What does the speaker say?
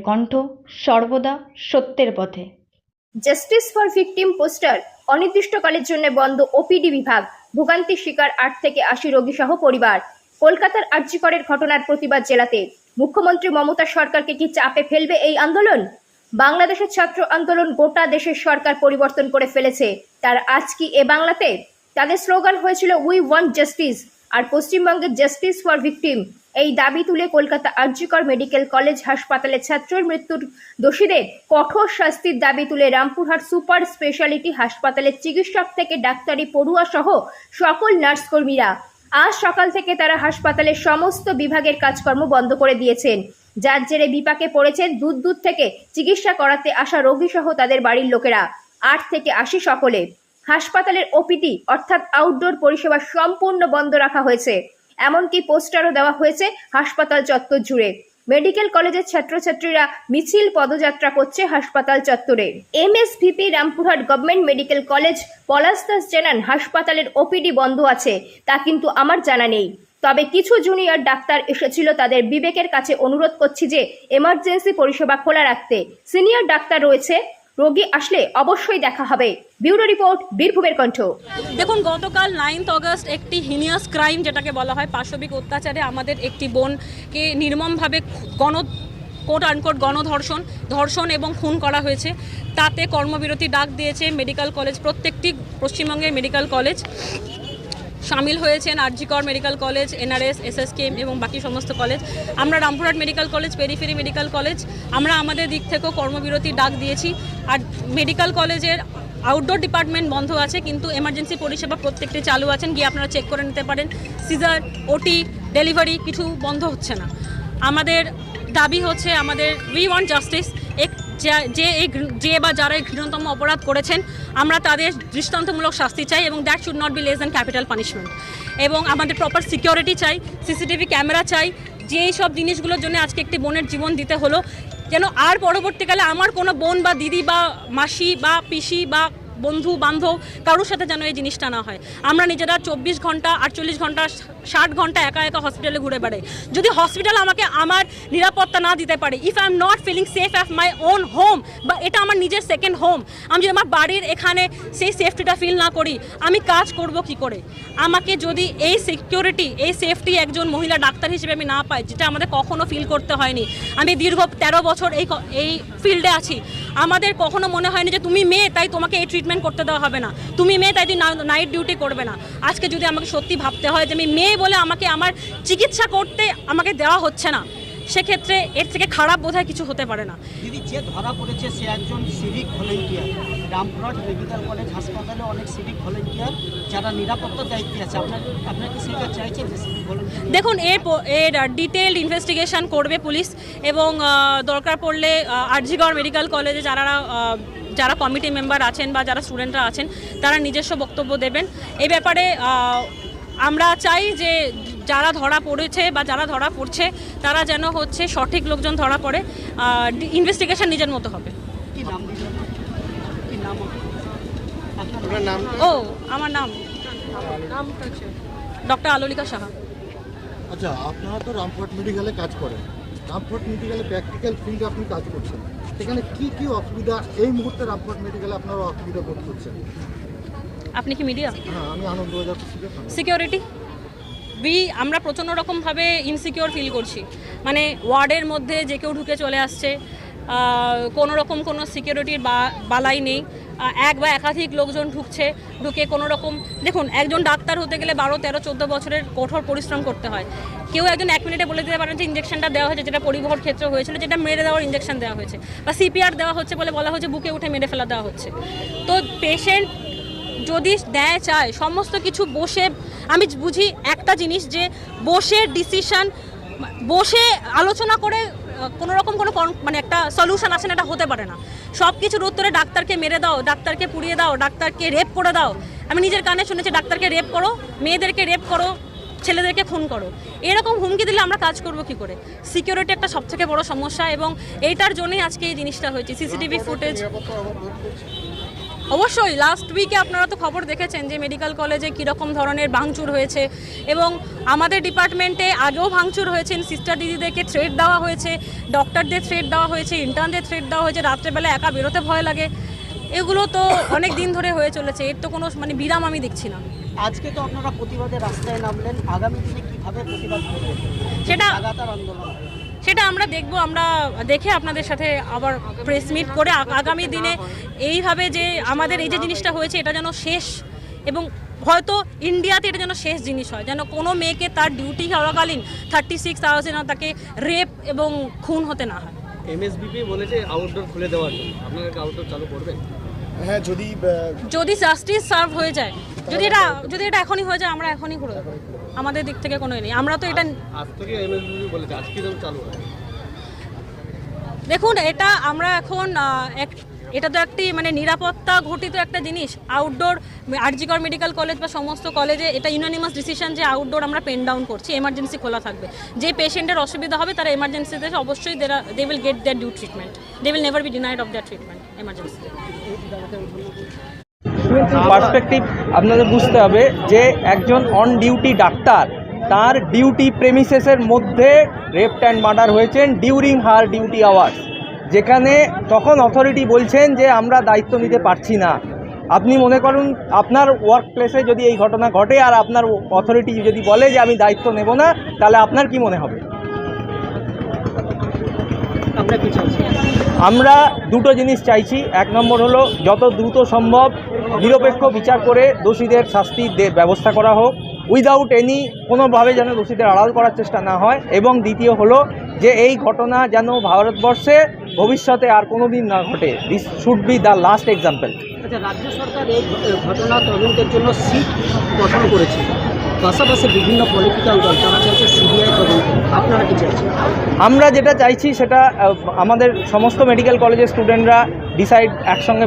কণ্ঠ, সর্বদা সত্যের পথে। জাস্টিস ফর ভিকটিম পোস্টার, অনির্দিষ্টকালের জন্য বন্ধ ওপিডি বিভাগ, ভোগান্তির শিকার 8 থেকে 80 রোগী সহ পরিবার। কলকাতার আরজিকরের ঘটনার প্রতিবাদ জেলাতে মুখ্যমন্ত্রী মমতা সরকারকে কি চাপে ফেলবে এই আন্দোলন? বাংলাদেশের ছাত্র আন্দোলন গোটা দেশের সরকার পরিবর্তন করে ফেলেছে, তার আজ কি এ বাংলাতে? তাদের স্লোগান হয়েছিল উই ওয়ান্ট জাস্টিস, আর পশ্চিমবঙ্গের জাস্টিস ফর ভিকটিম। এই দাবি তুলে কলকাতা আরজিকর মেডিকেল কলেজ হাসপাতালে ছাত্রের মৃত্যুর দোষীদের কঠোর শাস্তির দাবি তুলে রামপুরহাট সুপার স্পেশালিটি হাসপাতালের চিকিৎসক থেকে ডাক্তারি পড়ুয়া সহ সকল নার্সকর্মীরা আজ সকাল থেকে তারা হাসপাতালের সমস্ত বিভাগের কাজকর্ম বন্ধ করে দিয়েছেন, যার জেরে বিপাকে পড়েছেন দূর দূর থেকে চিকিৎসা করাতে আসা রোগী সহ তাদের বাড়ির লোকেরা 8 থেকে 80 সকলে। হাসপাতালের ওপিডি অর্থাৎ আউটডোর পরিষেবা সম্পূর্ণ বন্ধ রাখা হয়েছে, এমনকি পোস্টারও দেওয়া হয়েছে হাসপাতাল চত্বর জুড়ে। মেডিকেল কলেজের ছাত্রছাত্রীরা মিছিল পদযাত্রা করছে হাসপাতাল চত্বরে। MSVP Rampurhat government medical college Palash Das জানান, হাসপাতালের ওপিডি বন্ধ আছে তা কিন্তু আমার জানা নেই, তবে কিছু জুনিয়র ডাক্তার এসেছিল, তাদের বিবেকের কাছে অনুরোধ করছি যে এমার্জেন্সি পরিষেবা খোলা রাখতে। সিনিয়র ডাক্তার রয়েছে, রোগী আসলে অবশ্যই দেখা হবে। ব্যুরো রিপোর্ট, বীরভূমের কণ্ঠ। দেখুন, গতকাল 9 অগস্ট একটি হিনিয়াস ক্রাইম যেটাকে বলা হয় পাশবিক অত্যাচারে আমাদের একটি বোনকে নির্মমভাবে ধর্ষণ এবং খুন করা হয়েছে। তাতে কর্মবিরতি ডাক দিয়েছে মেডিকেল কলেজ, প্রত্যেকটি পশ্চিমবঙ্গের মেডিকেল কলেজ সামিল হয়েছেন, RG Kar medical college, NRS, SSKM এবং বাকি সমস্ত কলেজ। আমরা Rampurhat medical college, periphery medical college, আমরা আমাদের দিক থেকেও কর্মবিরতি ডাক দিয়েছি। আর মেডিকেল কলেজের আউটডোর ডিপার্টমেন্ট বন্ধ আছে, কিন্তু এমার্জেন্সি পরিষেবা প্রত্যেকটি চালু আছেন, গিয়ে আপনারা চেক করে নিতে পারেন। সিজার, ওটি, ডেলিভারি কিছু বন্ধ হচ্ছে না। আমাদের দাবি হচ্ছে আমাদের উই ওয়ান্ট জাস্টিস। যে বা যারা ঘৃণতম অপরাধ করেছেন আমরা তাদের দৃষ্টান্তমূলক শাস্তি চাই, এবং that should not be less than capital punishment. এবং আমাদের প্রপার সিকিউরিটি চাই, সিসিটিভি ক্যামেরা চাই। যেই সব জিনিসগুলোর জন্য আজকে একটি বোনের জীবন দিতে হলো, যেন আর পরবর্তীকালে আমার কোনো বোন বা দিদি বা মাসি বা পিসি বা বন্ধু বান্ধব কারোর সাথে যেন এই জিনিসটা না হয়। আমরা নিজেরা 24 ঘন্টা, 48 ঘন্টা, 60 ঘন্টা একা একা হসপিটালে ঘুরে বেড়াই। যদি হসপিটাল আমাকে আমার নিরাপত্তা না দিতে পারে, if I am not feeling safe at my own home, বা এটা আমার নিজের সেকেন্ড হোম, আমি যদি আমার বাড়ির এখানে সেই সেফটিটা ফিল না করি, আমি কাজ করব কি করে? আমাকে যদি এই সিকিউরিটি, এই সেফটি একজন মহিলা ডাক্তার হিসেবে আমি না পাই, যেটা আমাদের কখনো ফিল করতে হয়নি। আমি দীর্ঘ 13 বছর এই ফিল্ডে আছি, আমাদের কখনো মনে হয়নি যে তুমি মেয়ে তাই তোমাকে এই ট্রিটমেন্ট করতে দেওয়া হবে না, তুমি মেয়ে তাই তুমি নাইট ডিউটি করবে না। আজকে যদি আমাকে সত্যি ভাবতে হয় যে আমি মেয়ে বলে আমাকে আমার চিকিৎসা করতে আমাকে দেওয়া হচ্ছে না, সেক্ষেত্রে এর থেকে খারাপ বোধহয় কিছু হতে পারে না। দিদি, যে ধরা পড়েছে সে একজন civic volunteer. Rampurhat medical college হাসপাতালে অনেক সিভিক ভলেন্টিয়ার যারা নিরাপত্তার দায়িত্বে আছে, আপনার কি সেটা চাইছেন যে সিভিক ভলেন্টিয়ার? দেখুন, এর ডিটেইলড ইনভেস্টিগেশন করবে পুলিশ, এবং দরকার পড়লে আরজিকর মেডিকেল কলেজে যারা কমিটি মেম্বার আছেন বা যারা স্টুডেন্টরা আছেন তারা নিজস্ব বক্তব্য দেবেন এই ব্যাপারে। আমরা চাই যে যারা ধরা পড়েছে বা যারা ধরা পড়ছে তারা যেন সঠিক লোকজন ধরা পড়ে, ইনভেস্টিগেশন নিজের মতো হবে। আমার নাম ডক্টর আলোলিকা সাহা। আচ্ছা, আপনারা তো রামপুরহাট মেডিকেলে কাজ করেন, রামপুরহাট মেডিকেলে প্র্যাকটিক্যাল ফিল্ডে আপনি কাজ করছেন, সেখানে কি অসুবিধা এই মুহূর্তে রামপুরহাট মেডিকেলে আপনারা অসুবিধা বোধ করছেন? আপনি কি মিডিয়া? হ্যাঁ, আমি আনন্দবাজার। সিকিউরিটি আমরা প্রচণ্ড রকমভাবে ইনসিকিউর ফিল করছি, মানে ওয়ার্ডের মধ্যে যে কেউ ঢুকে চলে আসছে, কোনো রকম কোনো সিকিউরিটির বালাই নেই, এক বা একাধিক লোকজন ঢুকে কোনো রকম। দেখুন, একজন ডাক্তার হতে গেলে 12, 13, 14 বছরের কঠোর পরিশ্রম করতে হয়। কেউ একজন 1 মিনিটে বলে দিতে পারেন যে ইঞ্জেকশনটা দেওয়া হয়েছে, যেটা পরিবহন ক্ষেত্রে হয়েছিল, যেটা মেরে দেওয়ার ইঞ্জেকশন দেওয়া হয়েছে, বা সিপিআর দেওয়া হচ্ছে বলে বলা হচ্ছে বুকে উঠে মেরে ফেলা দেওয়া হচ্ছে। তো পেশেন্ট যদি ন্যায় চায় সমস্ত কিছু বসে, আমি বুঝি একটা জিনিস যে বসে আলোচনা করে কোনো রকম কোনো মানে একটা সলিউশন আসে না, এটা হতে পারে না। সব কিছুর উত্তরে ডাক্তারকে মেরে দাও, ডাক্তারকে পুড়িয়ে দাও, ডাক্তারকে রেপ করে দাও। আমি নিজের কানে শুনেছি ডাক্তারকে রেপ করো, মেয়েদেরকে রেপ করো, ছেলেদেরকে খুন করো। এরকম হুমকি দিলে আমরা কাজ করব কি করে? সিকিউরিটি একটা সবথেকে বড় সমস্যা, এবং এইটার জন্যই আজকে এই জিনিসটা হয়েছে। সিসিটিভি ফুটেজ অবশ্যই লাস্ট উইকে আপনারা তো খবর দেখেছেন যে মেডিকেল কলেজে কীরকম ধরনের ভাঙচুর হয়েছে, এবং আমাদের ডিপার্টমেন্টে আগেও ভাঙচুর হয়েছে। সিস্টার দিদিদেরকে থ্রেট দেওয়া হয়েছে, ডক্টরদের থ্রেট দেওয়া হয়েছে, ইন্টার্নদের থ্রেট দেওয়া হয়েছে, রাত্রেবেলা একা বেরোতে ভয় লাগে। এগুলো তো অনেক দিন ধরে হয়ে চলেছে, এর তো কোনো বিরাম আমি দেখছি না। আজকে তো আপনারা প্রতিবাদে রাস্তায় নামলেন, আগামী দিনে কীভাবে প্রতিবাদ করবেন? সেটা লাগাতার আন্দোলন আমরা দেখব, আমরা দেখে আপনাদের সাথে আবার প্রেস মিট করে আগামী দিনে এইভাবে যে আমাদের এই যে জিনিসটা হয়েছে এটা যেন শেষ, এবং হয়তো ইন্ডিয়াতে এটা যেন শেষ জিনিস হয়, যেন কোনো মেয়েকে তার ডিউটি চলাকালীন 36 আওয়ার্স যেন তাকে রেপ এবং খুন হতে না হয়। এমএসবিপি বলেছে আউটডোর খুলে দেওয়ার জন্য, আপনারা কি আউটডোর চালু করবেন? হ্যাঁ, যদি জাস্টিস সার্ভ হয়ে যায়, যদি এটা এখনই হয়ে যায়, আমরা এখনই করে দেবো। আমাদের দিক থেকে কোনো নেই, আমরা তো এটা আজ থেকে এমএসবিপি বলেছে আজকে যেন চালু হয়। দেখুন, এটা আমরা এখন এটা তো একটি নিরাপত্তা ঘটিত একটা জিনিস। আউটডোর আরজিকর মেডিকেল কলেজ বা সমস্ত কলেজে এটা ইউনানিমাস ডিসিশন যে আউটডোর আমরা পেন ডাউন করছি, এমার্জেন্সি খোলা থাকবে। যে পেশেন্টের অসুবিধা হবে তারা এমার্জেন্সিতে অবশ্যই they will get their due treatment, they will never be denied of their treatment এমার্জেন্সিতে। পার্সপেক্টিভ আপনাদের বুঝতে হবে যে একজন অন ডিউটি ডাক্তার, তার ডিউটি প্রেমিসেসের মধ্যে রেপ অ্যান্ড মার্ডার হয়েছেন ডিউরিং হার ডিউটি আওয়ার্স, যেখানে তখন অথরিটি বলছেন যে আমরা দায়িত্ব নিতে পারছি না। আপনি মনে করুন আপনার ওয়ার্ক প্লেসে যদি এই ঘটনা ঘটে আর আপনার অথরিটি যদি বলে যে আমি দায়িত্ব নেব না, তাহলে আপনার কি মনে হবে? আমরা কি চাইছি? আমরা দুটো জিনিস চাইছি। এক নম্বর হলো যত দ্রুত সম্ভব নিরপেক্ষ বিচার করে দোষীদের শাস্তির ব্যবস্থা করা হোক, উইদাউট কোনোভাবে যেন দোষীদের আড়াল করার চেষ্টা না হয়। এবং দ্বিতীয় হলো যে এই ঘটনা যেন ভারতবর্ষে ভবিষ্যতে আর কোনো দিন না ঘটে। This should be the last example. আচ্ছা, রাজ্য সরকার এই ঘটনা তদন্তের জন্য সিট গঠন করেছে, পাশাপাশি বিভিন্ন পলিটিক্যাল দল তারা চাইছে সিবিআই তদন্ত, আপনারা কি চাইছেন? আমরা যেটা চাইছি সেটা আমাদের সমস্ত মেডিকেল কলেজের স্টুডেন্টরা ডিসাইড একসঙ্গে